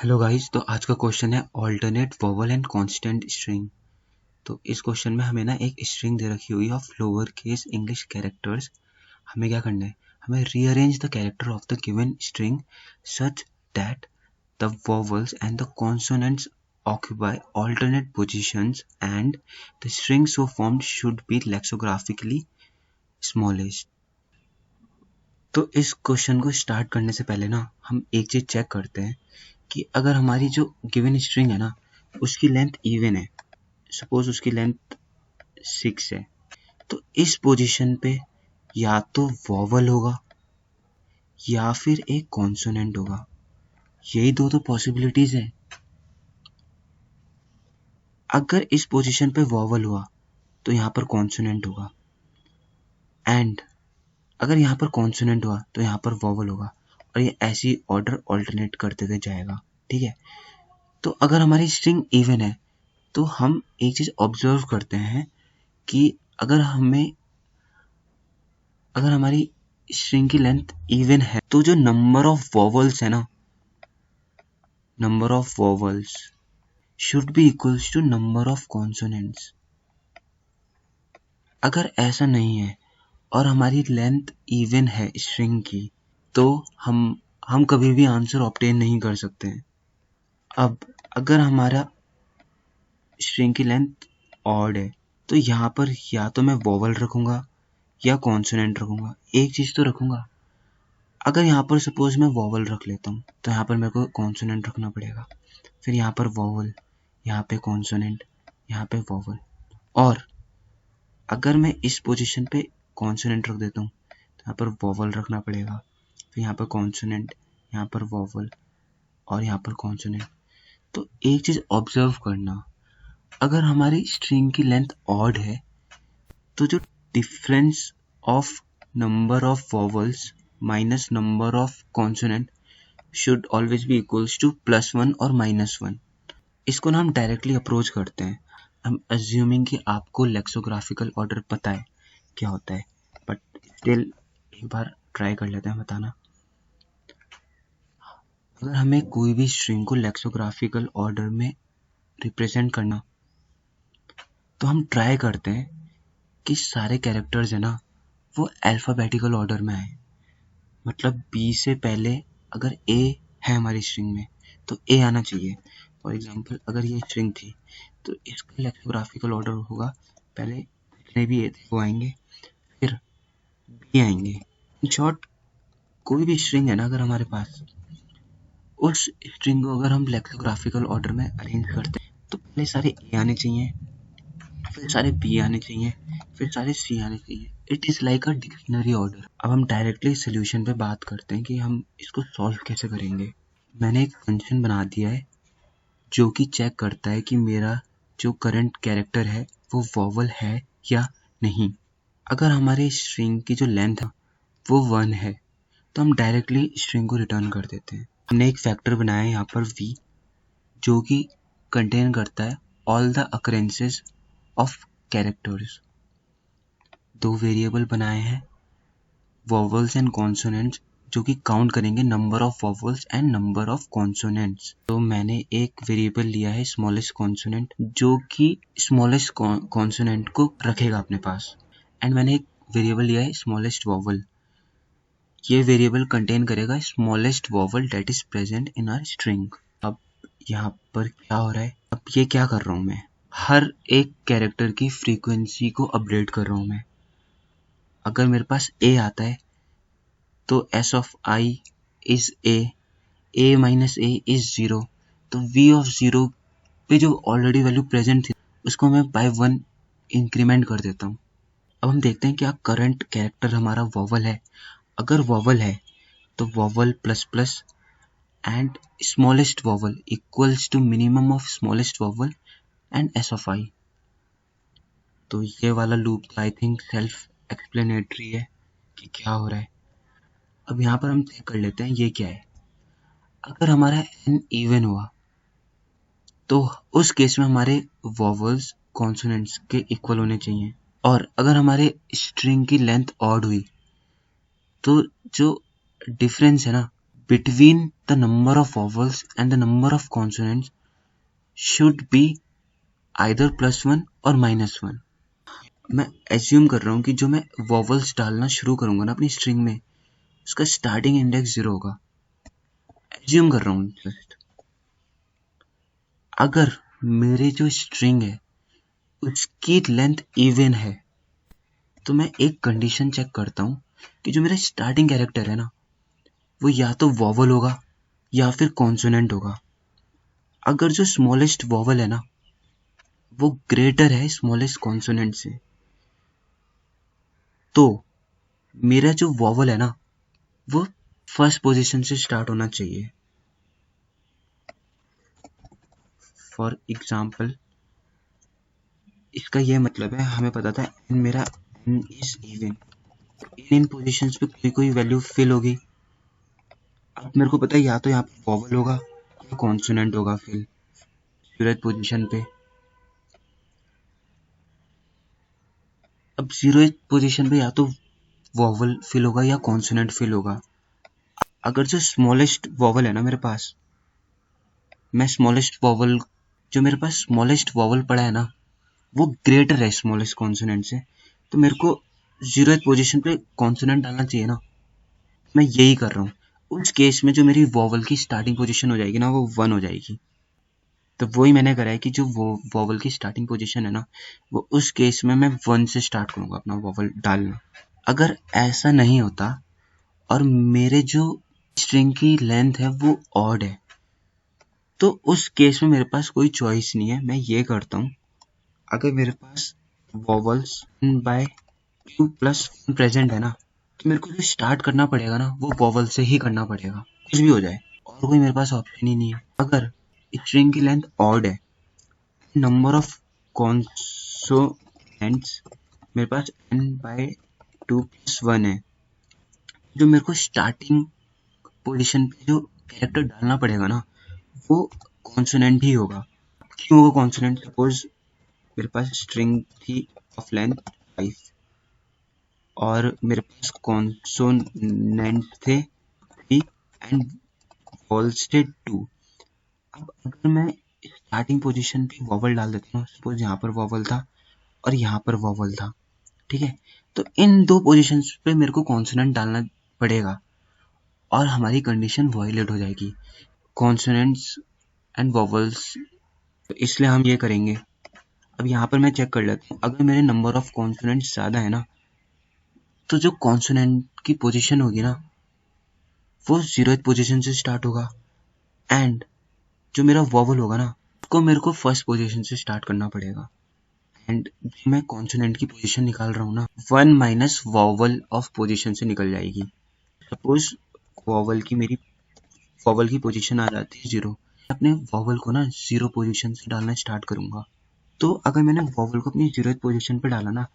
Hello guys, तो आज का क्वेश्चन है alternate vowel and constant string. तो इस क्वेश्चन में हमें ना एक स्ट्रिंग दे रखी हुई है of lower case English characters. हमें क्या करना है, हमें rearrange the character of the given string such that the vowels and the consonants occupy alternate positions and the string so formed should be lexicographically smallest. तो इस question को start करने से पहले ना हम एक चीज चेक करते हैं कि अगर हमारी जो गिवन स्ट्रिंग है ना उसकी लेंथ इवन है, सपोज उसकी लेंथ 6 है, तो इस पोजीशन पे या तो वॉवल होगा या फिर एक कॉन्सोनेंट होगा। यही दो तो पॉसिबिलिटीज है। अगर इस पोजीशन पे वॉवल हुआ तो यहाँ पर कॉन्सोनेंट होगा, एंड अगर यहाँ पर कॉन्सोनेंट हुआ तो यहाँ पर वॉवल होगा, और ये ऐसी ऑर्डर ऑल्टरनेट करते हुए जाएगा। ठीक है, तो अगर हमारी स्ट्रिंग इवन है तो हम एक चीज ऑब्जर्व करते हैं कि अगर हमारी स्ट्रिंग की लेंथ इवन है तो जो नंबर ऑफ वोवल्स है ना, number of vowels should be equals to number of consonants. अगर ऐसा नहीं है और हमारी लेंथ इवन है स्ट्रिंग की, तो हम कभी भी आंसर ऑब्टेन नहीं कर सकते हैं। अब अगर हमारा स्ट्रिंग की लेंथ ऑड है तो यहाँ पर या तो मैं वोवल रखूंगा या कॉन्सोनेंट रखूंगा, एक चीज तो रखूंगा। अगर यहाँ पर सपोज मैं वोवल रख लेता हूँ तो यहाँ पर मेरे को कॉन्सोनेंट रखना पड़ेगा, फिर यहाँ पर वोवल, यहाँ पे कॉन्सोनेंट, यहाँ पे वोवल। और अगर मैं इस पोजीशन पे कॉन्सोनेंट रख देता हूँ तो यहाँ पर वोवल रखना पड़ेगा, फिर यहाँ पर कॉन्सोनेंट, यहाँ पर वोवल और यहाँ पर कॉन्सोनेंट। तो एक चीज ऑब्जर्व करना, अगर हमारी स्ट्रिंग की लेंथ ऑड है तो जो difference of number of vowels minus number of consonant should always be equals to +1 और -1। इसको ना हम डायरेक्टली अप्रोच करते हैं, हम अज्यूमिंग कि आपको लेक्सोग्राफिकल ऑर्डर पता है क्या होता है, बट स्टिल एक बार ट्राई कर लेते हैं बताना। अगर हमें कोई भी स्ट्रिंग को लेक्सोग्राफिकल ऑर्डर में रिप्रेजेंट करना, तो हम ट्राई करते हैं कि सारे कैरेक्टर्स है ना वो अल्फाबेटिकल ऑर्डर में आए। मतलब बी से पहले अगर ए है हमारी स्ट्रिंग में तो ए आना चाहिए। फॉर एग्जांपल अगर ये स्ट्रिंग थी तो इसका लेक्सोग्राफिकल ऑर्डर होगा, पहले जितने भी ए थे वो आएंगे, फिर बी आएंगे। इन शॉर्ट कोई भी स्ट्रिंग है ना अगर हमारे पास, उस स्ट्रिंग को अगर हम लेक्सोग्राफिकल ऑर्डर में अरेंज करते हैं तो पहले सारे ए आने चाहिए, फिर सारे बी आने चाहिए, फिर सारे सी आने चाहिए। It is like a dictionary order. अब हम डायरेक्टली सोल्यूशन पे बात करते हैं कि हम इसको सॉल्व कैसे करेंगे। मैंने एक फंक्शन बना दिया है जो कि चेक करता है कि मेरा जो करंट कैरेक्टर है वो वोवल है या नहीं। अगर हमारे स्ट्रिंग की जो लेंथ है वो 1 है तो हम डायरेक्टली स्ट्रिंग को रिटर्न कर देते हैं। हमने एक फैक्टर बनाया है यहाँ पर v, जो कि कंटेन करता है all the occurrences of characters. दो वेरिएबल बनाए हैं, वोवल्स एंड कॉन्सोनेंट्स, जो कि काउंट करेंगे number of vowels and number of consonants. तो मैंने एक वेरिएबल लिया है स्मॉलेस्ट कॉन्सोनेंट, जो कि स्मॉलेस्ट कॉन्सोनेंट को रखेगा अपने पास, एंड मैंने एक वेरिएबल लिया है स्मॉलेस्ट वोवल। ये वेरिएबल कंटेन करेगा smallest vowel that is present in our string. अब यहाँ पर क्या हो रहा है, अब ये क्या कर रहा हूँ मैं, हर एक कैरेक्टर की फ्रीक्वेंसी को अपडेट कर रहा हूँ मैं। अगर मेरे पास ए आता है तो s of I is a minus a is 0, तो v of 0 पे जो ऑलरेडी वैल्यू प्रेजेंट थी उसको मैं बाय 1 इंक्रीमेंट कर देता हूँ। अब हम देखते हैं क्या करंट कैरेक्टर हमारा वोवल है। अगर वोवल है तो vowel plus plus and smallest vowel equals to minimum of smallest vowel and s of I। तो ये वाला loop I think self explanatory है कि क्या हो रहा है। अब यहाँ पर हम चेक कर लेते हैं ये क्या है। अगर हमारा n इवन हुआ तो उस केस में हमारे वोवल्स कॉन्सोनेंट्स के इक्वल होने चाहिए, और अगर हमारे स्ट्रिंग की लेंथ ऑड हुई तो जो डिफरेंस है ना between the number of vowels and the number of consonants should be either +1 और -1। मैं एज्यूम कर रहा हूँ कि जो मैं वॉवल्स डालना शुरू करूंगा ना अपनी स्ट्रिंग में, उसका स्टार्टिंग इंडेक्स 0 होगा। एज्यूम कर रहा हूँ जस्ट। अगर मेरे जो स्ट्रिंग है उसकी लेंथ इवन है तो मैं एक कंडीशन चेक करता हूँ कि जो मेरा स्टार्टिंग कैरेक्टर है ना वो या तो वॉवल होगा या फिर कॉन्सोनेंट होगा। अगर जो स्मॉलेस्ट वॉवल है ना वो ग्रेटर है स्मॉलेस्ट कॉन्सोनेंट से, तो मेरा जो वॉवल है ना वो फर्स्ट पोजीशन से स्टार्ट होना चाहिए। फॉर एग्जाम्पल इसका ये मतलब है, हमें पता था मेरा n is even, in positions पे कोई कोई वैल्यू फिल होगी। अब मेरे को पता है या तो यहाँ पे वॉवल होगा या कॉन्सोनेंट होगा फिल जीरोथ पोजीशन पे। अब जीरोथ पोजीशन पे या तो वॉवल फिल होगा या कॉन्सोनेंट फिल होगा। अगर जो स्मॉलेस्ट वॉवल है ना मेरे पास, मैं स्मॉलेस्ट वॉवल जो मेरे पास स्मॉलेस्ट वॉवल पड़ा है ना वो ग्रेटर है स्मॉलेस्ट कॉन्सोनेंट से, तो मेरे को जीरोथ पोजीशन पे कॉन्सोनेंट डालना चाहिए ना। मैं यही कर रहा हूँ। उस केस में जो मेरी वॉवल की स्टार्टिंग पोजीशन हो जाएगी ना वो 1 हो जाएगी। तो वही मैंने करा है कि जो वो वॉवल की स्टार्टिंग पोजीशन है ना वो उस केस में मैं 1 से स्टार्ट करूंगा अपना वॉवल डालना। अगर ऐसा नहीं होता और मेरे जो स्ट्रिंग की लेंथ है वो ऑड है तो उस केस में मेरे पास कोई चॉइस नहीं है। मैं ये करता हूँ, अगर मेरे पास वॉवल्स बाय 2+1 प्रेजेंट है ना तो मेरे को जो स्टार्ट करना पड़ेगा ना वो वॉवल से ही करना पड़ेगा, कुछ भी हो जाए, और कोई मेरे पास ऑप्शन ही नहीं है। अगर स्ट्रिंग की लेंथ ऑड है, नंबर ऑफ कॉन्सोनेंट्स मेरे पास n/2+1 है, जो मेरे को स्टार्टिंग पोजीशन पे जो कैरेक्टर डालना पड़ेगा ना वो कॉन्सोनेंट ही होगा। क्यों होगा कॉन्सोनेंट? सपोज मेरे पास स्ट्रिंग थी ऑफ लेंथ 5 और मेरे पास कॉन्सोनेंट थे 3 एंड वॉवल्स थे 2। अब अगर मैं स्टार्टिंग पोजीशन पे वॉवल डाल देता हूँ, सपोज यहाँ पर वॉवल था और यहाँ पर वॉवल था, ठीक है, तो इन दो पोजीशंस पे मेरे को कॉन्सोनेंट डालना पड़ेगा और हमारी कंडीशन वायलेट हो जाएगी, कॉन्सोनेंट्स एंड वॉवल्स। तो इसलिए हम ये करेंगे। अब यहाँ पर मैं चेक कर लेता हूँ, अगर मेरे नंबर ऑफ कॉन्सोनेंट्स ज़्यादा है ना तो जो कॉन्सोनेंट की पोजीशन होगी ना वो जीरोथ पोजीशन से स्टार्ट होगा एंड जो मेरा वॉवल होगा ना उसको मेरे को फर्स्ट पोजीशन से स्टार्ट करना पड़ेगा। एंड मैं कॉन्सोनेंट की पोजीशन निकाल रहा हूँ ना 1 माइनस वॉवल ऑफ पोजीशन से निकल जाएगी। सपोज मेरी वॉवल की पोजीशन आ जाती है 0, अपने वॉवल को ना 0 पोजीशन से डालना स्टार्ट करूंगा। तो अगर मैंने वॉवल को अपनी 0th पोजीशन पे डाला ना,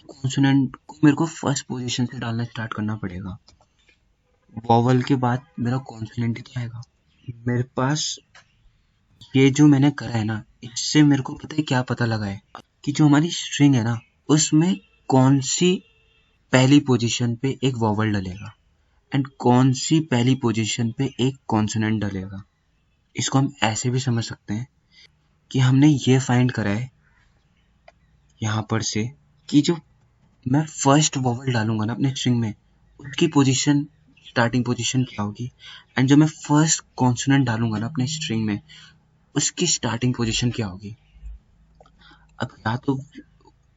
कॉन्सोनेंट को मेरे को फर्स्ट पोजीशन से डालना स्टार्ट करना पड़ेगा। वॉवल के बाद मेरा कॉन्सोनेंट ही तो आएगा। मेरे पास ये जो मैंने करा है ना इससे मेरे को पता है क्या पता लगा है कि जो हमारी स्ट्रिंग है ना उसमें कौन सी पहली पोजीशन पे एक वॉवल डलेगा एंड कौन सी पहली पोजीशन पे एक कॉन्सोनेंट डलेगा। इसको हम ऐसे भी समझ सकते हैं कि हमने ये फाइंड करा है यहाँ पर से कि जो मैं फर्स्ट वॉवल डालूंगा ना अपने स्ट्रिंग में उसकी पोजीशन स्टार्टिंग पोजीशन क्या होगी एंड जो मैं फर्स्ट कॉन्सोनेंट डालूंगा ना अपने स्ट्रिंग में उसकी स्टार्टिंग पोजीशन क्या होगी। अब या तो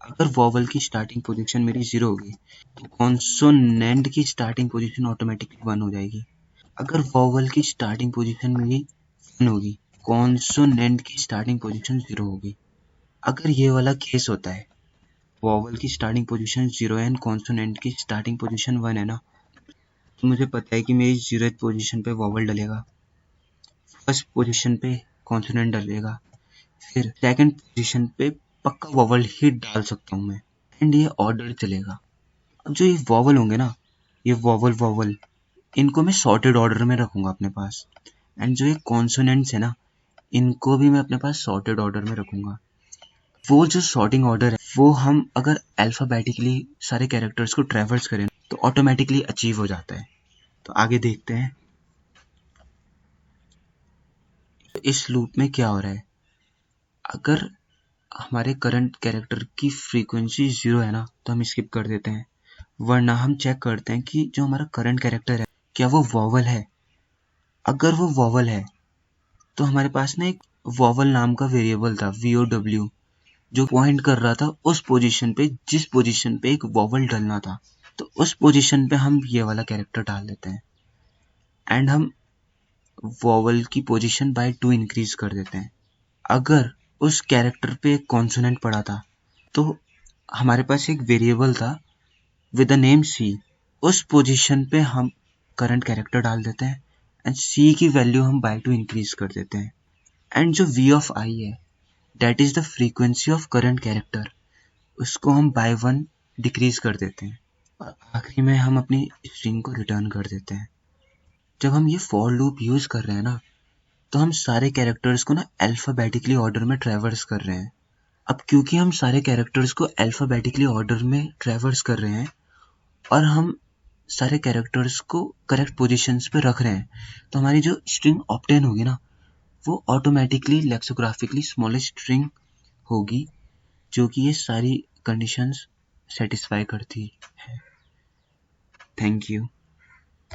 अगर वॉवल की स्टार्टिंग पोजीशन मेरी 0 होगी तो कॉन्सोनेंट की स्टार्टिंग पोजीशन ऑटोमेटिकली 1 हो जाएगी। अगर वॉवल की स्टार्टिंग पोजीशन मेरी 1 होगी, कॉन्सोनेंट की स्टार्टिंग पोजीशन 0 होगी। अगर ये वाला केस होता है, वॉवल की स्टार्टिंग पोजीशन 0 है एंड कॉन्सोनेंट की स्टार्टिंग पोजीशन 1 है ना, तो मुझे पता है कि मेरी 0th पोजीशन पे वॉवल डलेगा, फर्स्ट पोजीशन पे कॉन्सोनेंट डलेगा, फिर सेकंड पोजीशन पे पक्का वॉवल ही डाल सकता हूँ मैं एंड ये ऑर्डर चलेगा। अब जो ये वॉवल होंगे ना, ये वॉवल इनको मैं सॉर्टेड ऑर्डर में रखूंगा अपने पास एंड जो ये कॉन्सोनेंट्स है ना इनको भी मैं अपने पास सॉर्टेड ऑर्डर में रखूंगा। वो जो सॉर्टिंग ऑर्डर है वो हम अगर अल्फाबेटिकली सारे कैरेक्टर्स को ट्रेवर्स करें तो ऑटोमेटिकली अचीव हो जाता है। तो आगे देखते हैं। इस लूप में क्या हो रहा है, अगर हमारे करंट कैरेक्टर की फ्रीक्वेंसी 0 है ना तो हम स्किप कर देते हैं, वरना हम चेक करते हैं कि जो हमारा करंट कैरेक्टर है क्या वो वॉवल है। अगर वो वॉवल है तो हमारे पास ना एक वॉवल नाम का वेरिएबल था VOW, जो पॉइंट कर रहा था उस पोजीशन पे जिस पोजीशन पे एक वॉवल डलना था। तो उस पोजीशन पे हम ये वाला कैरेक्टर डाल देते हैं एंड हम वॉवल की पोजीशन बाय 2 इंक्रीज कर देते हैं। अगर उस कैरेक्टर पे एक कॉन्सोनेंट पड़ा था तो हमारे पास एक वेरिएबल था विद द नेम C, उस पोजीशन पे हम करंट कैरेक्टर डाल देते हैं एंड C की वैल्यू हम बाय 2 इंक्रीज कर देते हैं। एंड जो V of I है that is the frequency of current character, उसको हम बाय 1 डिक्रीज कर देते हैं और आखिरी में हम अपनी स्ट्रिंग को रिटर्न कर देते हैं। जब हम ये फॉर लूप यूज कर रहे हैं ना तो हम सारे कैरेक्टर्स को ना अल्फाबेटिकली ऑर्डर में ट्रैवर्स कर रहे हैं। अब क्योंकि हम सारे कैरेक्टर्स को अल्फाबेटिकली ऑर्डर में ट्रैवर्स कर रहे हैं और हम सारे कैरेक्टर्स को करेक्ट पोजीशंस पे रख रहे हैं, तो हमारी जो स्ट्रिंग ऑब्टेन होगी ना वो ऑटोमेटिकली लेक्सोग्राफिकली स्मॉलेस्ट स्ट्रिंग होगी, जो कि ये सारी कंडीशंस सेटिस्फाई करती है। Thank you.